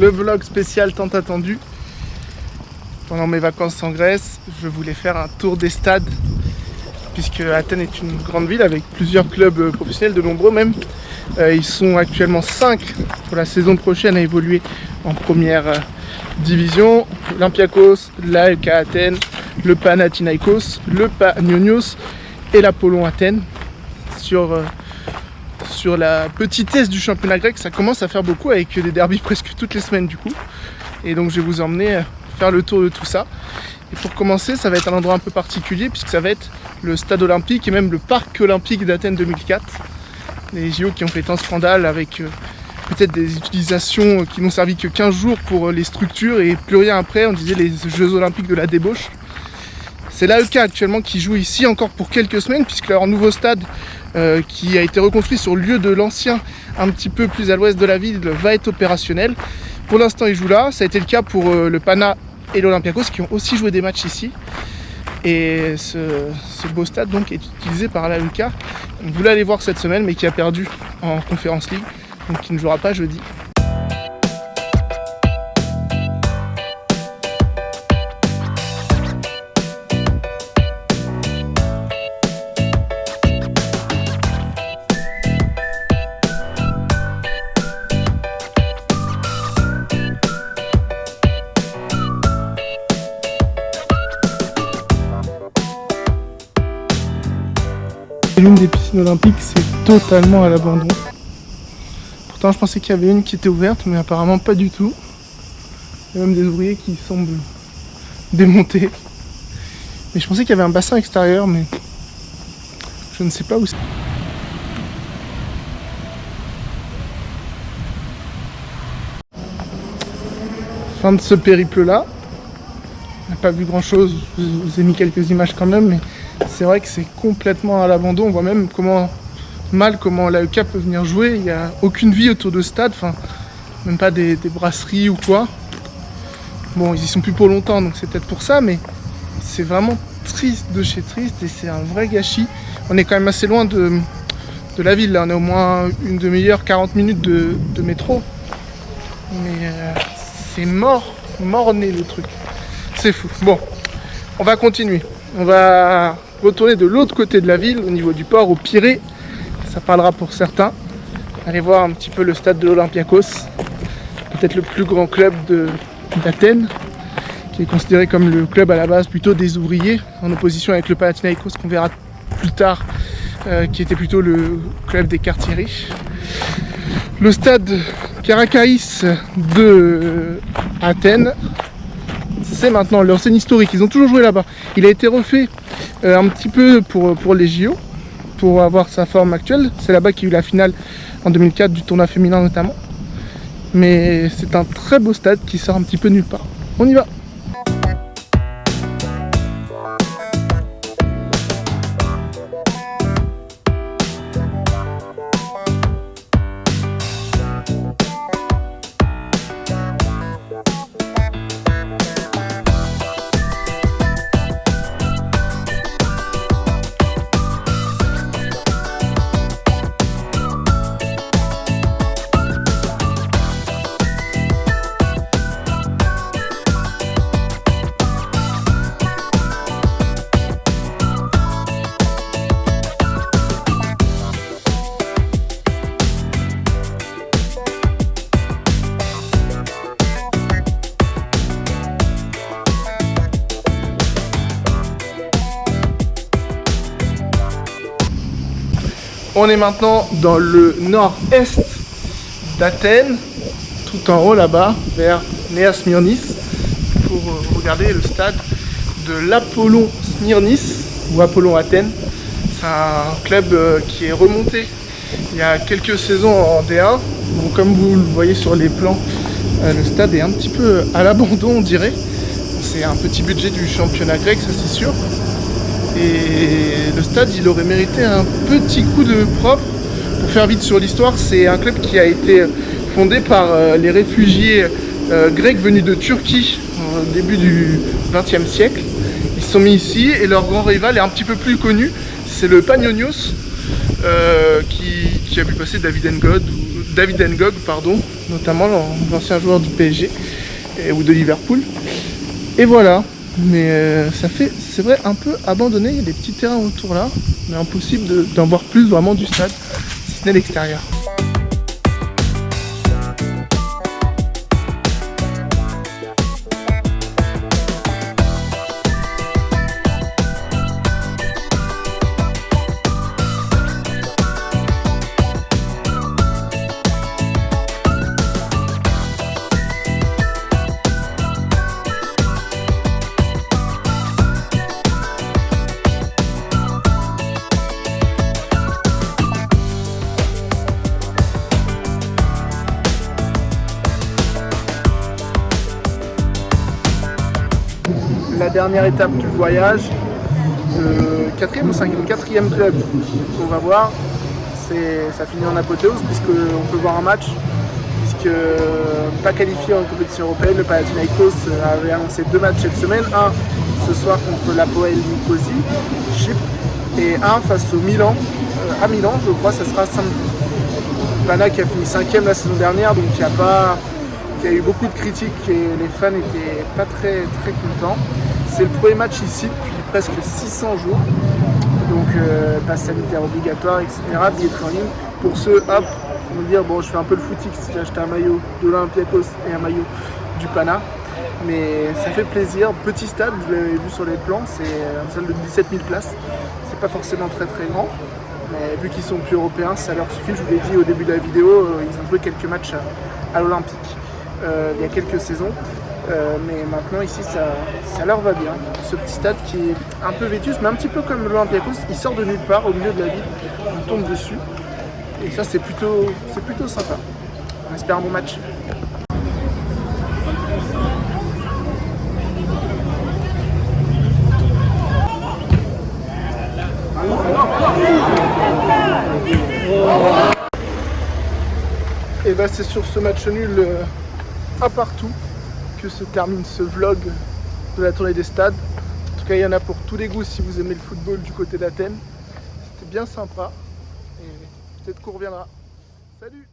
le vlog spécial tant attendu. Pendant mes vacances en Grèce, je voulais faire un tour des stades, puisque Athènes est une grande ville avec plusieurs clubs professionnels, de nombreux même. Ils sont actuellement 5 pour la saison prochaine à évoluer en première division. Olympiakos, l'AEK Athènes, le Panathinaikos, le Panionios et l'Apollon Athènes. Sur la petitesse du championnat grec, ça commence à faire beaucoup avec des derbys presque toutes les semaines du coup. Et donc je vais vous emmener faire le tour de tout ça. Et pour commencer, ça va être un endroit un peu particulier puisque ça va être le stade olympique et même le parc olympique d'Athènes 2004. Les JO qui ont fait un scandale avec peut-être des utilisations qui n'ont servi que 15 jours pour les structures et plus rien après. On disait les Jeux olympiques de la débauche. C'est l'AEK actuellement qui joue ici encore pour quelques semaines puisque leur nouveau stade qui a été reconstruit sur le lieu de l'ancien, un petit peu plus à l'ouest de la ville, va être opérationnel. Pour l'instant ils jouent là, ça a été le cas pour le Pana et l'Olympiakos qui ont aussi joué des matchs ici. Et ce beau stade donc est utilisé par l'AEK. On voulait aller voir cette semaine mais qui a perdu en Conference League, donc qui ne jouera pas jeudi. L'une des piscines olympiques, c'est totalement à l'abandon. Pourtant, je pensais qu'il y avait une qui était ouverte, mais apparemment pas du tout. Il y a même des ouvriers qui semblent démonter. Mais je pensais qu'il y avait un bassin extérieur, mais je ne sais pas où c'est. Fin de ce périple-là. On n'a pas vu grand-chose, je vous ai mis quelques images quand même, mais c'est vrai que c'est complètement à l'abandon. On voit même comment l'AEK peut venir jouer. Il n'y a aucune vie autour de stade, enfin, même pas des brasseries ou quoi. Bon, ils y sont plus pour longtemps, donc c'est peut-être pour ça, mais c'est vraiment triste de chez triste et c'est un vrai gâchis. On est quand même assez loin de la ville, là. On est au moins une demi-heure, 40 minutes de métro. Mais c'est mort-né le truc. C'est fou. Bon, on va continuer. On va retourner de l'autre côté de la ville, au niveau du port, au Pirée. Ça parlera pour certains. Allez voir un petit peu le stade de l'Olympiakos. Peut-être le plus grand club d'Athènes, qui est considéré comme le club à la base plutôt des ouvriers, en opposition avec le Panathinaikos qu'on verra plus tard, qui était plutôt le club des quartiers riches. Le stade Karakaïs de Athènes, c'est maintenant l'ancienne historique, ils ont toujours joué là-bas. Il a été refait un petit peu pour les JO, pour avoir sa forme actuelle. C'est là-bas qu'il y a eu la finale en 2004 du tournoi féminin notamment. Mais c'est un très beau stade qui sort un petit peu nulle part. On y va! On est maintenant dans le nord-est d'Athènes, tout en haut là-bas, vers Nea Smyrnis, pour regarder le stade de l'Apollon Smyrnis, ou Apollon Athènes. C'est un club qui est remonté il y a quelques saisons en D1. Bon, comme vous le voyez sur les plans, le stade est un petit peu à l'abandon, on dirait. C'est un petit budget du championnat grec, ça c'est sûr. Et le stade, il aurait mérité un petit coup de propre. Pour faire vite sur l'histoire, c'est un club qui a été fondé par les réfugiés grecs venus de Turquie au début du XXe siècle. Ils se sont mis ici et leur grand rival est un petit peu plus connu, c'est le Panionios qui a vu passer David N'God ou David Ngog, pardon, notamment l'ancien joueur du PSG ou de Liverpool. Et voilà, mais ça fait, c'est vrai, un peu abandonné. Il y a des petits terrains autour là, mais impossible d'en voir plus vraiment du stade, si ce n'est l'extérieur. La dernière étape du voyage, le quatrième ou cinquième, quatrième club qu'on va voir, ça finit en apothéose puisqu'on peut voir un match, puisque pas qualifié en compétition européenne, le Panathinaikos avait annoncé 2 matchs cette semaine, un ce soir contre l'Apoel Nicosie, Chypre, et un face au Milan, à Milan je crois, ça sera samedi. Pana qui a fini 5e la saison dernière, donc il y a eu beaucoup de critiques et les fans n'étaient pas très contents. C'est le premier match ici depuis presque 600 jours, donc passe sanitaire obligatoire, etc. Billetterie en ligne. Pour ceux, hop, on va dire, bon, je fais un peu le footix, j'ai acheté un maillot de l'Olympiakos et un maillot du Pana, mais ça fait plaisir. Petit stade, vous l'avez vu sur les plans, c'est une salle de 17 000 places, c'est pas forcément très grand, mais vu qu'ils sont plus européens, ça leur suffit. Je vous l'ai dit au début de la vidéo, ils ont joué quelques matchs à l'Olympique il y a quelques saisons. Mais maintenant ici ça leur va bien, ce petit stade qui est un peu vétuste mais un petit peu comme l'Olympiakos, il sort de nulle part au milieu de la ville, on tombe dessus et ça c'est plutôt sympa. On espère un bon match. Et bah c'est sur ce match nul à partout que se termine ce vlog de la tournée des stades. En tout cas, il y en a pour tous les goûts si vous aimez le football du côté d'Athènes. C'était bien sympa et peut-être qu'on reviendra. Salut!